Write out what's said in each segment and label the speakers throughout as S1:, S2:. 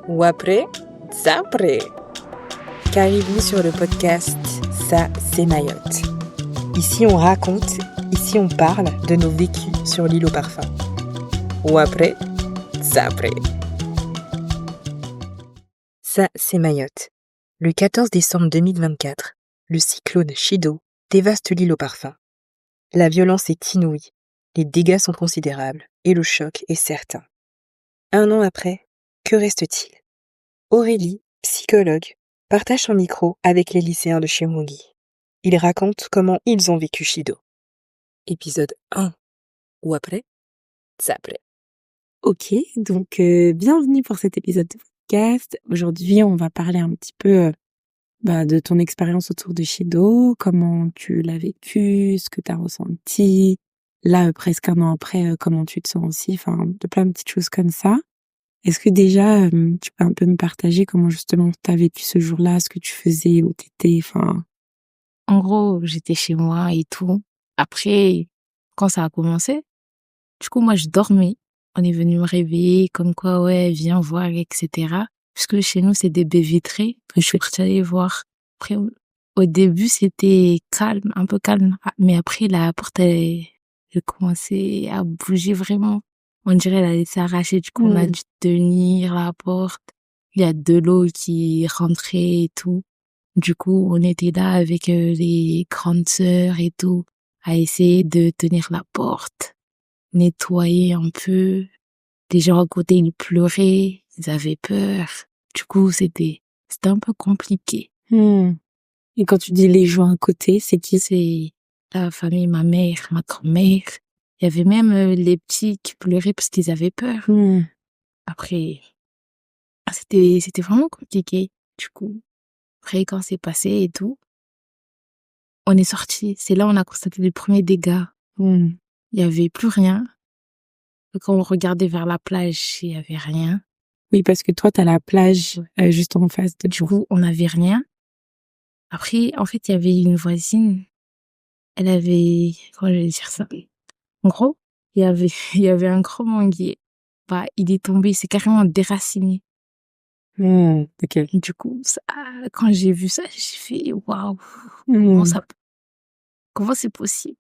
S1: Ou après, ça après. Caribou sur le podcast Ça, c'est Mayotte. Ici, on raconte, ici, on parle de nos vécus sur l'île au parfum. Ou après, ça après. Ça, c'est Mayotte. Le 14 décembre 2024, le cyclone Chido dévaste l'île au parfum. La violence est inouïe, les dégâts sont considérables et le choc est certain. 1 an après, que reste-t-il ? Aurélie, psychologue, partage son micro avec les lycéens de Chirongui. Ils racontent comment ils ont vécu Chido. Épisode 1. Ou après, ça après.
S2: Ok, donc bienvenue pour cet épisode de podcast. Aujourd'hui, on va parler un petit peu de ton expérience autour de Chido, comment tu l'as vécu, ce que tu as ressenti. Là, presque 1 an après, comment tu te sens aussi, enfin, de plein de petites choses comme ça. Est-ce que déjà, tu peux un peu me partager comment justement tu as vécu ce jour-là, ce que tu faisais, où t'étais, enfin...
S3: En gros, j'étais chez moi et tout. Après, quand ça a commencé, du coup, moi, je dormais. On est venu me réveiller, comme quoi, ouais, viens voir, etc. Puisque chez nous, c'est des baies vitrées que je suis partie aller voir. Après, au début, c'était calme, un peu calme. Mais après, la porte, elle commençait à bouger vraiment. On dirait qu'elle allait s'arracher. Du coup, on a dû tenir la porte. Il y a de l'eau qui rentrait et tout. Du coup, on était là avec les grandes sœurs et tout, à essayer de tenir la porte, nettoyer un peu. Les gens à côté, ils pleuraient, ils avaient peur. Du coup, c'était un peu compliqué.
S2: Et quand tu dis les gens à côté, c'est qui?
S3: C'est la famille, ma mère, ma grand-mère. Il y avait même les petits qui pleuraient parce qu'ils avaient peur. Après, c'était vraiment compliqué. Du coup, après, quand c'est passé et tout, on est sorti. C'est là où on a constaté les premiers dégâts. Il y avait plus rien. Quand on regardait vers la plage, il y avait rien.
S2: Oui, parce que toi, t'as la plage juste en face de
S3: Du coup, on n'avait rien. Après, en fait, il y avait une voisine. Elle avait, comment je vais dire ça? En gros, il y avait un gros manguier. Il est tombé, il s'est carrément déraciné.
S2: Ok.
S3: Du coup, quand j'ai vu ça, j'ai fait, waouh, comment c'est possible?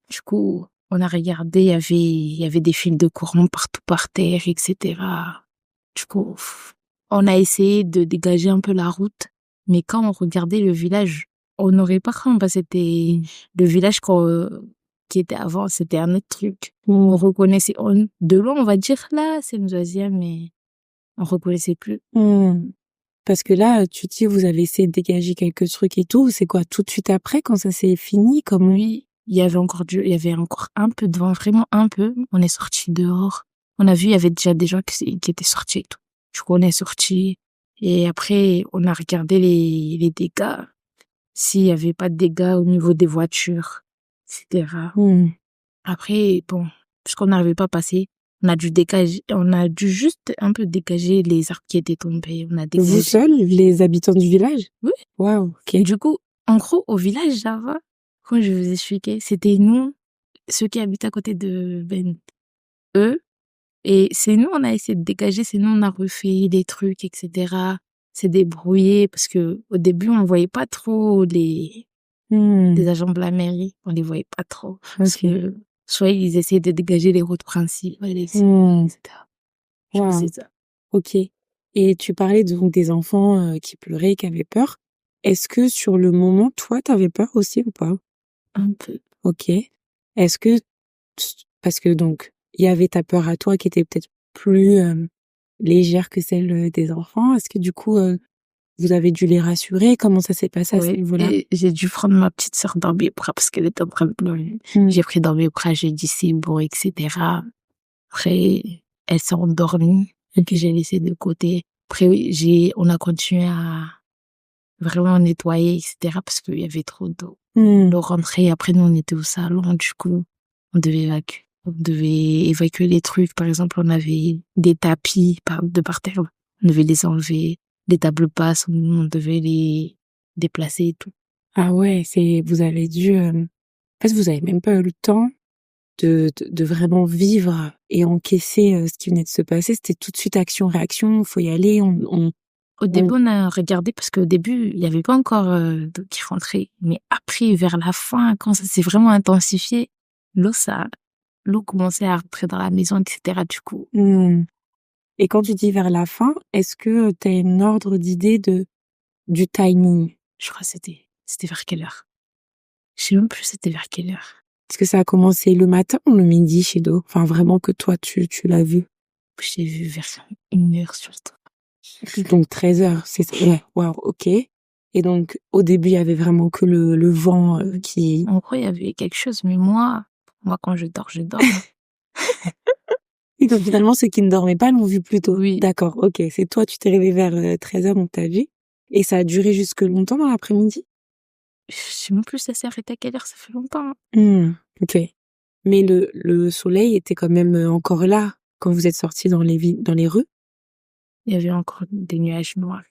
S3: Du coup, on a regardé, il y avait des fils de courant partout par terre, etc. Du coup, on a essayé de dégager un peu la route, mais quand on regardait le village, on n'aurait pas craint, parce que c'était le village qui était avant, c'était un autre truc. On reconnaissait, de loin, on va dire, là, c'est une deuxième, mais on reconnaissait plus.
S2: Parce que là, tu dis, vous avez essayé de dégager quelques trucs et tout. C'est quoi, tout de suite après, quand ça s'est fini, comment?
S3: Oui, il y avait encore un peu de vent, vraiment un peu. On est sorti dehors. On a vu, il y avait déjà des gens qui étaient sortis et tout. Du coup, on est sorti. Et après, on a regardé les dégâts. S'il y avait pas de dégâts au niveau des voitures, etc. Après, bon, puisqu'on n'arrivait pas à passer, on a dû juste un peu dégager les arbres qui étaient tombés. On a dégagé.
S2: Vous seuls, les habitants du village?
S3: Oui.
S2: Waouh, ok.
S3: Du coup, en gros, au village là-bas, quand je vous expliquais, c'était nous, ceux qui habitent à côté de eux, et c'est nous, on a essayé de dégager, c'est nous, on a refait des trucs, etc. C'est débrouillé, parce que au début, on voyait pas trop les agents de la mairie, on les voyait pas trop. Parce que soit ils essayaient de dégager les routes principales, etc. Du coup, c'est ça.
S2: Ok. Et tu parlais donc des enfants qui pleuraient, qui avaient peur. Est-ce que sur le moment, toi, t'avais peur aussi ou pas?
S3: Un peu.
S2: Ok. Est-ce que, parce que donc, il y avait ta peur à toi qui était peut-être plus légère que celle des enfants. Est-ce que du coup, vous avez dû les rassurer? Comment ça s'est passé à ce niveau-là?
S3: Et j'ai dû prendre ma petite sœur dans mes bras parce qu'elle était en train de pleurer. J'ai pris dans mes bras, j'ai dit c'est bon, etc. Après, elle s'est endormie, que j'ai laissé de côté. Après, on a continué à vraiment nettoyer, etc. parce qu'il y avait trop d'eau. L'eau rentrait, après nous on était au salon, du coup, on devait évacuer les trucs. Par exemple, on avait des tapis de par terre, on devait les enlever. Les tables basses, on devait les déplacer et tout.
S2: Ah ouais, vous avez dû, en fait, vous avez même pas eu le temps de vraiment vivre et encaisser ce qui venait de se passer, c'était tout de suite action-réaction, faut y aller,
S3: Au début, on a regardé parce qu'au début, il y avait pas encore d'eau qui rentrait. Mais après, vers la fin, quand ça s'est vraiment intensifié, l'eau commençait à rentrer dans la maison, etc. Du coup,
S2: Et quand tu dis vers la fin, est-ce que tu as une ordre d'idée du timing?
S3: je crois que c'était vers quelle heure? Je sais même plus c'était vers quelle heure.
S2: Est-ce que ça a commencé le matin ou le midi chez Do? Enfin, vraiment que toi, tu l'as vu.
S3: J'ai vu vers 1 heure surtout.
S2: Donc 13h, ouais, waouh, ok. Et donc au début, il y avait vraiment que le vent qui...
S3: En gros, il y avait quelque chose, mais moi quand je dors, je dors.
S2: Et donc finalement, ceux qui ne dormaient pas l'ont vu plus tôt.
S3: Oui.
S2: D'accord, ok. C'est toi, tu t'es réveillé vers 13h, donc t'as vu. Et ça a duré jusque longtemps dans l'après-midi?
S3: Je sais même plus ça s'est arrêté à quelle heure, ça fait longtemps.
S2: Ok. Mais le soleil était quand même encore là quand vous êtes sortis dans les rues?
S3: Il y avait encore des nuages noirs.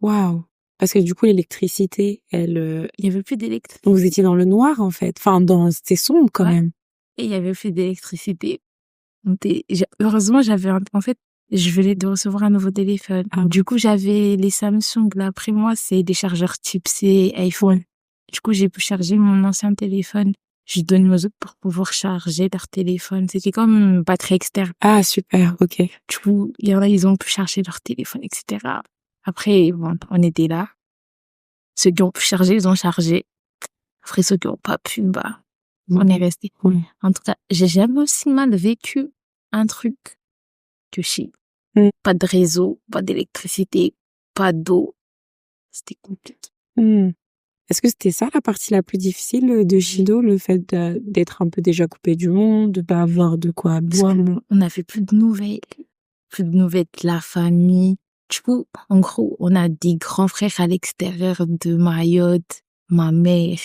S2: Waouh. Parce que du coup, l'électricité, elle...
S3: Il y avait plus d'électricité.
S2: Donc vous étiez dans le noir, en fait. Enfin, c'était sombre quand même.
S3: Et il y avait plus d'électricité. Heureusement, en fait, je venais de recevoir un nouveau téléphone. Du coup, j'avais les Samsung. Là, après moi, c'est des chargeurs type C, iPhone. Du coup, j'ai pu charger mon ancien téléphone. Je donne aux autres pour pouvoir charger leur téléphone. C'était comme une batterie externe.
S2: Ah, super, ok.
S3: Du coup, il y en a, ils ont pu charger leur téléphone, etc. Après, bon, on était là. Ceux qui ont pu charger, ils ont chargé. Après, ceux qui n'ont pas pu, on est restés. En tout cas, j'ai jamais aussi mal vécu un truc que chez. Pas de réseau, pas d'électricité, pas d'eau. C'était compliqué.
S2: Est-ce que c'était ça la partie la plus difficile de Chido, le fait d'être un peu déjà coupé du monde, de pas avoir de quoi boire?
S3: On n'avait plus de nouvelles de la famille. Du coup, en gros, on a des grands frères à l'extérieur de Mayotte, ma mère,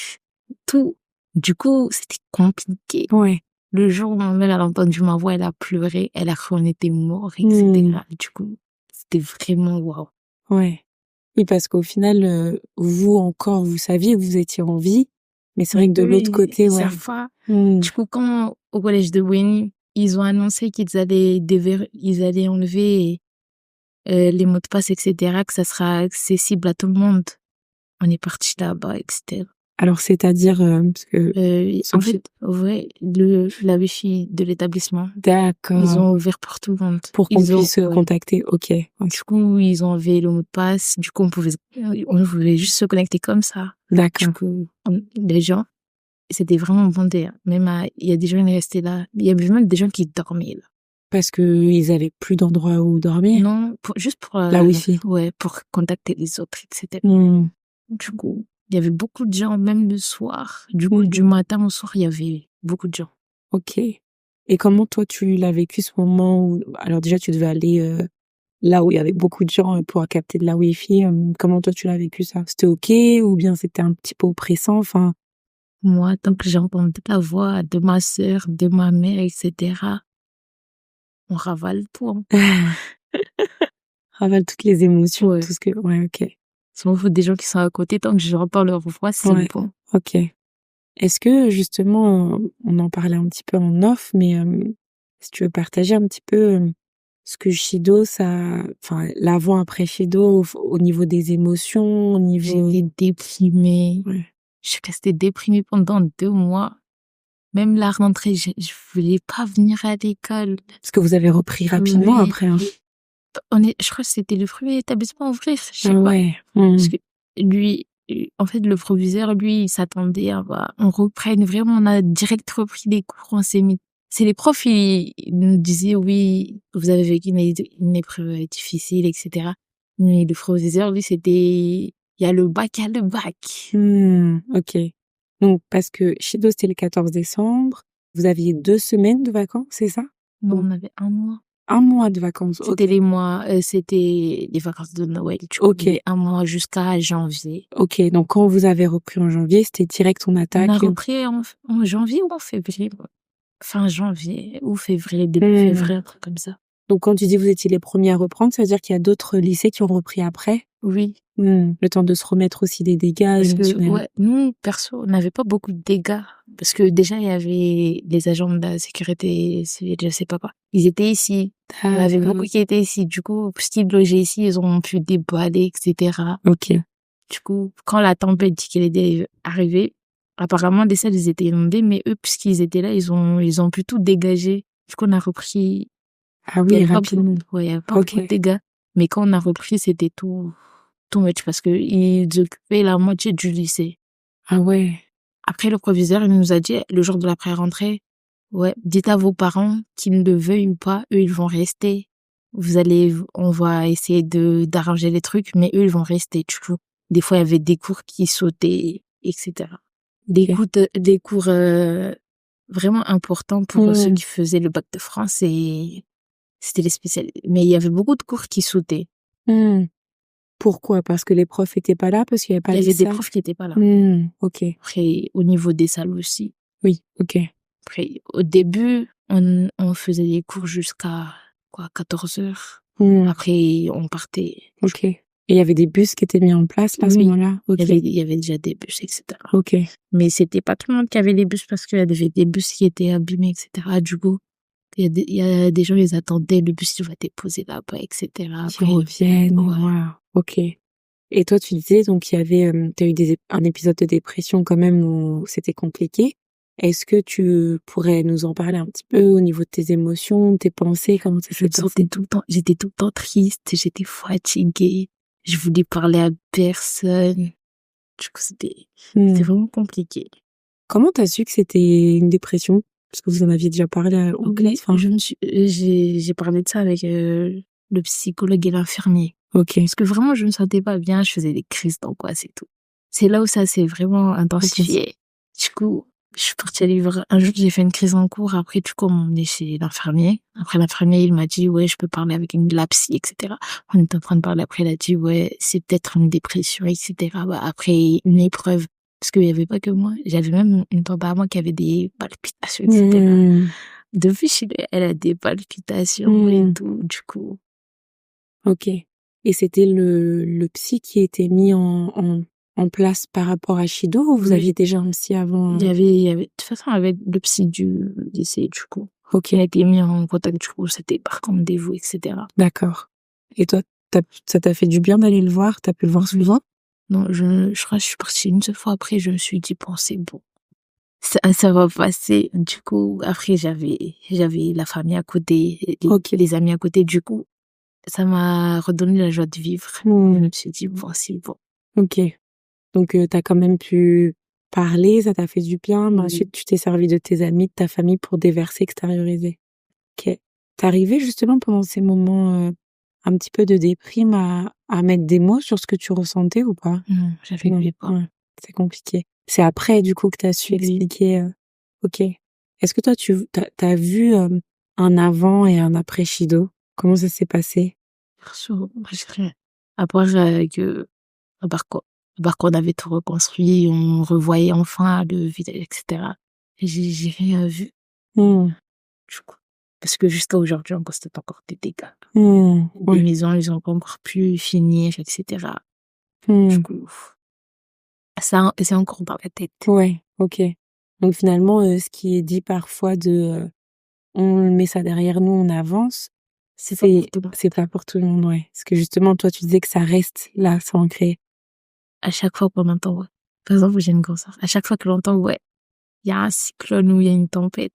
S3: tout. Du coup, c'était compliqué.
S2: Ouais.
S3: Le jour où ma mère a entendu ma voix, elle a pleuré, elle a cru qu'on était morts, etc. Du coup, c'était vraiment waouh.
S2: Ouais. Oui, parce qu'au final, vous encore, vous saviez que vous étiez en vie, mais c'est vrai que de l'autre côté, ouais.
S3: Du coup, quand au collège de Weni, ils ont annoncé qu'ils allaient enlever les mots de passe, etc., que ça sera accessible à tout le monde. On est parti là-bas, etc.
S2: Alors, c'est-à-dire, parce que...
S3: en fait, ouais, la Wi-Fi de l'établissement.
S2: D'accord.
S3: Ils ont ouvert pour tout le monde.
S2: Pour qu'on puisse se contacter, ok.
S3: Du coup, ils ont enlevé le mot de passe. Du coup, on pouvait juste se connecter comme ça.
S2: D'accord.
S3: Du coup, les gens, c'était vraiment bondé. Même, il y a des gens qui restaient là. Il y avait même des gens qui dormaient là.
S2: Parce que ils avaient plus d'endroit où dormir?
S3: Non, juste pour
S2: la Wi-Fi.
S3: Ouais, pour contacter les autres, etc. Du coup, il y avait beaucoup de gens, même le soir. Du coup, du matin au soir, il y avait beaucoup de gens.
S2: Ok. Et comment toi, tu l'as vécu ce moment où... Alors déjà, tu devais aller là où il y avait beaucoup de gens pour capter de la Wi-Fi. Comment toi, tu l'as vécu ça? C'était ok ou bien c'était un petit peu oppressant? Enfin...
S3: Moi, tant que j'entendais la voix de ma sœur, de ma mère, etc., on ravale tout.
S2: Ravale toutes les émotions, tout ce que... Ouais, ok.
S3: Il faut des gens qui sont à côté, tant que je entends leur voix, c'est bon.
S2: Ok. Est-ce que, justement, on en parlait un petit peu en off, mais si tu veux partager un petit peu ce que Chido, enfin, l'avant-après Chido, au niveau des émotions, au niveau...
S3: J'étais déprimée.
S2: Ouais.
S3: Je suis restée déprimée pendant 2 mois. Même la rentrée, je voulais pas venir à l'école.
S2: Parce que vous avez repris rapidement après. Hein.
S3: Je crois que c'était le premier établissement à ouvrir. Je sais pas. Parce que lui, en fait, le proviseur, lui, il s'attendait à on reprenne vraiment. On a direct repris les cours. On s'est mis. C'est les profs, ils nous disaient oui, vous avez vécu une épreuve difficile, etc. Mais le proviseur, lui, c'était il y a le bac, il y a le bac.
S2: Ok. Donc, parce que Chido, c'était le 14 décembre. Vous aviez 2 semaines de vacances, c'est ça?
S3: Non, on avait 1 mois.
S2: 1 mois de vacances.
S3: C'était les mois, c'était les vacances de Noël.
S2: Ok.
S3: 1 mois jusqu'à janvier.
S2: Ok. Donc, quand vous avez repris en janvier, c'était direct on attaque.
S3: On a repris en janvier ou en février? Fin janvier ou février, début février, un truc comme ça.
S2: Donc quand tu dis vous étiez les premiers à reprendre, ça veut dire qu'il y a d'autres lycées qui ont repris après?
S3: Oui.
S2: Le temps de se remettre aussi des dégâts
S3: Parce que,
S2: émotionnels.
S3: ouais, nous, perso, on n'avait pas beaucoup de dégâts. Parce que déjà, il y avait les agents de la sécurité civile, je sais pas quoi. Ils étaient ici. Il y en avait beaucoup qui étaient ici. Du coup, puisqu'ils logeaient ici, ils ont pu déballer, etc.
S2: Ok.
S3: Du coup, quand la tempête dit qu'elle était arrivée, apparemment, les salles, ils étaient inondées, mais eux, puisqu'ils étaient là, ils ont pu tout dégager. Du coup, on a repris.
S2: Ah
S3: Il y
S2: oui,
S3: avait pas
S2: rapidement.
S3: beaucoup, ouais, il y avait pas beaucoup de dégâts. Mais quand on a repris, c'était tout much parce que ils occupaient la moitié du lycée.
S2: Ah ouais.
S3: Après, le proviseur, il nous a dit, le jour de la pré-rentrée, ouais, dites à vos parents qu'ils le veuillent ou pas, eux, ils vont rester. On va essayer d'arranger les trucs, mais eux, ils vont rester, du coup. Des fois, il y avait des cours qui sautaient, etc. Des cours vraiment importants pour ceux qui faisaient le bac de France et c'était les spécialistes. Mais il y avait beaucoup de cours qui sautaient.
S2: Pourquoi? Parce que les profs étaient pas là, parce qu'il y avait pas
S3: Il y
S2: les
S3: avait des
S2: salles?
S3: profs qui étaient pas là.
S2: Ok.
S3: Après, au niveau des salles aussi.
S2: Oui, ok.
S3: Après, au début, on faisait des cours jusqu'à 14 heures. Après, on partait.
S2: Ok. Et il y avait des bus qui étaient mis en place là, à ce
S3: Oui.
S2: moment-là? Ok.
S3: Il y avait déjà des bus, etc.
S2: Ok.
S3: Mais c'était pas tout le monde qui avait les bus parce qu'il y avait des bus qui étaient abîmés, etc. Du coup, il y a des gens, ils attendaient le bus qui va déposer là-bas, etc.
S2: Qui reviennent.
S3: Ouais.
S2: Wow. Ok. Et toi, tu disais, donc, il y avait, t'as eu un épisode de dépression quand même où c'était compliqué. Est-ce que tu pourrais nous en parler un petit peu au niveau de tes émotions, de tes pensées, comment ça
S3: Je me
S2: s'est
S3: sentais
S2: passé?
S3: j'étais tout le temps triste, j'étais fatiguée, je voulais parler à personne. Du coup, c'était vraiment compliqué.
S2: Comment t'as su que c'était une dépression? Parce que vous en aviez déjà parlé en classe, enfin.
S3: J'ai parlé de ça avec le psychologue et l'infirmier.
S2: Ok.
S3: Parce que vraiment, je me sentais pas bien, je faisais des crises d'angoisse et tout. C'est là où ça s'est vraiment intensifié. Du coup, je suis partie aller voir. Un jour, j'ai fait une crise en cours. Après, du coup, on m'a emmenée chez l'infirmier. Après, l'infirmier, il m'a dit, ouais, je peux parler avec la psy, etc. On était en train de parler. Après, il a dit, ouais, c'est peut-être une dépression, etc. Bah, après, une épreuve. Parce qu'il y avait pas que moi. J'avais même une tante à moi qui avait des palpitations, etc. Depuis, elle a des palpitations et tout, du coup.
S2: Ok. Et c'était le psy qui était mis en place par rapport à Shido, ou vous aviez déjà un psy avant?
S3: Il y avait, de toute façon, avec le psy du lycée, du coup.
S2: Ok.
S3: Il a été mis en contact, du coup, c'était par rendez-vous, etc.
S2: D'accord. Et toi, ça t'a fait du bien d'aller le voir? T'as pu le voir souvent?
S3: Non, je crois que je suis partie une seule fois après, je me suis dit, bon, c'est bon. Ça va passer. Du coup, après, j'avais la famille à côté, les amis à côté, du coup. Ça m'a redonné la joie de vivre. Je me suis dit, bon, c'est bon.
S2: Ok. Donc, t'as quand même pu parler, ça t'a fait du bien, mais ensuite, tu t'es servi de tes amis, de ta famille pour déverser, extérioriser. Ok. T'arrivais justement pendant ces moments un petit peu de déprime à mettre des mots sur ce que tu ressentais ou pas?
S3: Non, j'arrivais pas.
S2: Ouais, c'est compliqué. C'est après, du coup, que t'as su expliquer. Ok. Est-ce que toi, t'as vu un avant et un après Shido? Comment ça s'est passé?
S3: Perso, moi, j'ai rien. À part qu'on avait tout reconstruit, on revoyait enfin le village, etc. J'ai rien vu. Du coup. Parce que jusqu'à aujourd'hui, on constate encore des dégâts. Les maisons, ils ont pas encore pu finir, etc. Du coup, ça, c'est encore dans la tête.
S2: Ouais, ok. Donc finalement, ce qui est dit parfois on met ça derrière nous, on avance, c'est pas pour tout le monde, ouais. Parce que justement, toi, tu disais que ça reste là, ça ancré.
S3: À chaque fois qu'on entend, ouais. Par exemple, j'ai une grosse-sœur. À chaque fois que l'on entend, ouais, il y a un cyclone ou il y a une tempête,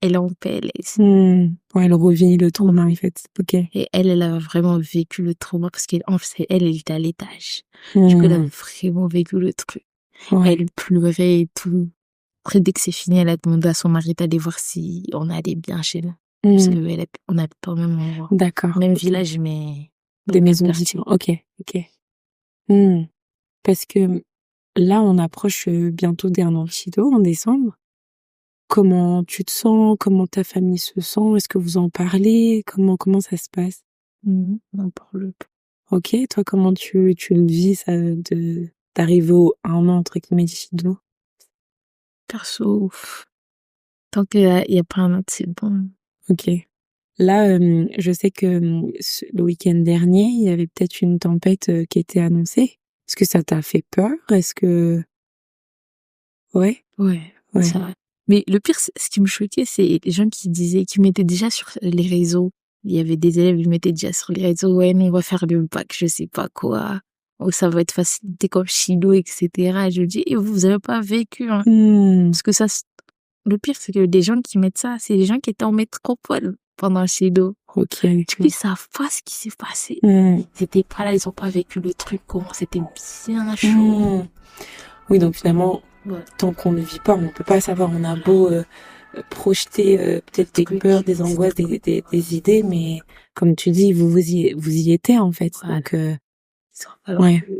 S3: elle est en PLS.
S2: Ouais, elle revit le trauma, en fait. Ok.
S3: Et elle a vraiment vécu le trauma parce qu'en fait, elle était à l'étage. Du coup, elle a vraiment vécu le truc.
S2: Ouais.
S3: Elle pleurait et tout. Après, dès que c'est fini, elle a demandé à son mari d'aller voir si on allait bien chez nous. Parce qu'on habite pas au même endroit.
S2: D'accord.
S3: Même village, mais
S2: des maisons différentes. Ok, ok. Parce que là, on approche bientôt d'un an Shido, en décembre. Comment tu te sens? Comment ta famille se sent? Est-ce que vous en parlez? Comment ça se passe?
S3: on en parle pas.
S2: Ok, toi, comment tu le vis, ça, d'arriver au 1 an, entre guillemets, de Shido?
S3: Perso, tant qu'il y a pas un autre, c'est bon.
S2: Ok. Là, je sais que le week-end dernier, il y avait peut-être une tempête qui était annoncée. Est-ce que ça t'a fait peur? Est-ce que... Ouais,
S3: Ouais,
S2: ouais.
S3: c'est vrai. Mais le pire, ce qui me choquait, c'est les gens qui disaient, qui mettaient déjà sur les réseaux. Il y avait des élèves, ils mettaient déjà sur les réseaux, ouais, nous, on va faire le bac, je sais pas quoi. Oh, ça va être facilité comme chilo, etc. Et je dis, et vous avez pas vécu, hein. Parce que ça, le pire, c'est que les gens qui mettent ça, c'est les gens qui étaient en métropole pendant le chilo.
S2: Ok.
S3: Du coup, ils savent pas ce qui s'est passé.
S2: Mm.
S3: Ils étaient pas là, ils ont pas vécu le truc, comment c'était bien chaud.
S2: Oui, donc finalement,
S3: Ouais.
S2: tant qu'on ne vit pas, on peut pas savoir. On a beau projeter peut-être des
S3: Truc,
S2: peurs, des angoisses, des idées, mais comme tu dis, vous y étiez en fait.
S3: Voilà.
S2: Donc,
S3: Alors
S2: ouais.
S3: que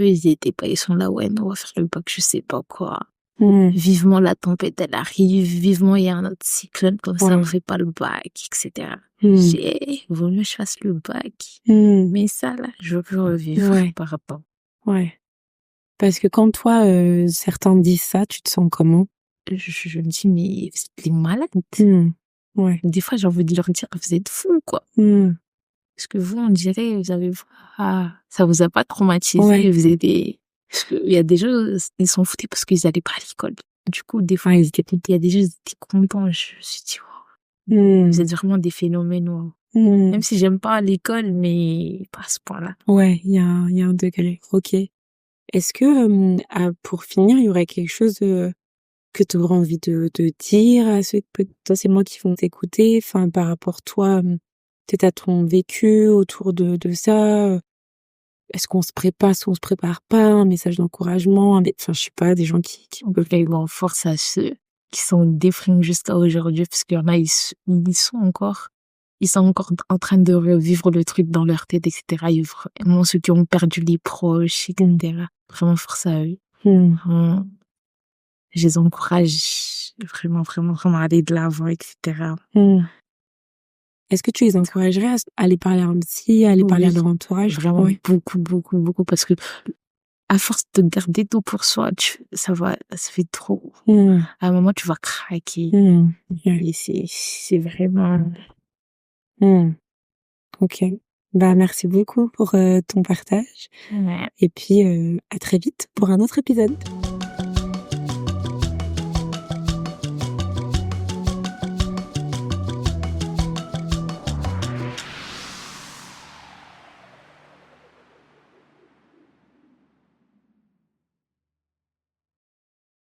S3: eux, ils y étaient pas, ils sont là, ouais, non, on va faire le bac, je sais pas quoi.
S2: Mm.
S3: Vivement la tempête, elle arrive, vivement il y a un autre cyclone, comme ça,
S2: Ouais.
S3: on fait pas le bac, etc.
S2: Mm.
S3: J'ai, vaut mieux que je fasse le bac.
S2: Mm.
S3: Mais ça, là, je veux plus revivre
S2: Ouais.
S3: par rapport.
S2: Ouais. Parce que quand toi, certains disent ça, tu te sens comment?
S3: Je me dis, mais vous êtes des malades.
S2: Mm. Ouais.
S3: Des fois, j'ai envie de leur dire, vous êtes fous, quoi.
S2: Mm.
S3: Parce que vous, on dirait, vous avez, ça vous a pas traumatisé,
S2: Ouais.
S3: vous êtes des, parce qu'il y a des gens, ils s'en foutaient parce qu'ils allaient pas à l'école. Du coup, des fois, il y a des gens, ils étaient contents. Je me suis dit, wow,
S2: Mm.
S3: vous êtes vraiment des phénomènes, wow.
S2: Mm.
S3: Même si j'aime pas l'école, mais pas à ce point-là.
S2: Ouais, il y a un degré. Ok. Est-ce que, pour finir, il y aurait quelque chose que tu aurais envie de dire à ceux potentiellement qui vont t'écouter, enfin, par rapport toi, peut-être à ton vécu autour de ça? Est-ce qu'on se prépare, est-ce qu'on se prépare pas? Un message d'encouragement, enfin, je sais pas, des gens qui peuvent...
S3: Vraiment force à ceux qui sont déprimes jusqu'à aujourd'hui, parce qu'il y en a, ils sont encore en train de revivre le truc dans leur tête, etc. Il y a vraiment ceux qui ont perdu les proches, etc. Vraiment force à eux. Vraiment, je les encourage vraiment, vraiment, vraiment à aller de l'avant, etc.
S2: Est-ce que tu les encouragerais à aller parler à un psy, à aller parler à leur entourage?
S3: Vraiment
S2: Ouais.
S3: beaucoup, beaucoup, beaucoup, parce que à force de garder tout pour soi, ça fait trop. À un moment, tu vas craquer. Et c'est vraiment...
S2: Ok. Bah, merci beaucoup pour ton partage.
S3: Ouais.
S2: Et puis, à très vite pour un autre épisode.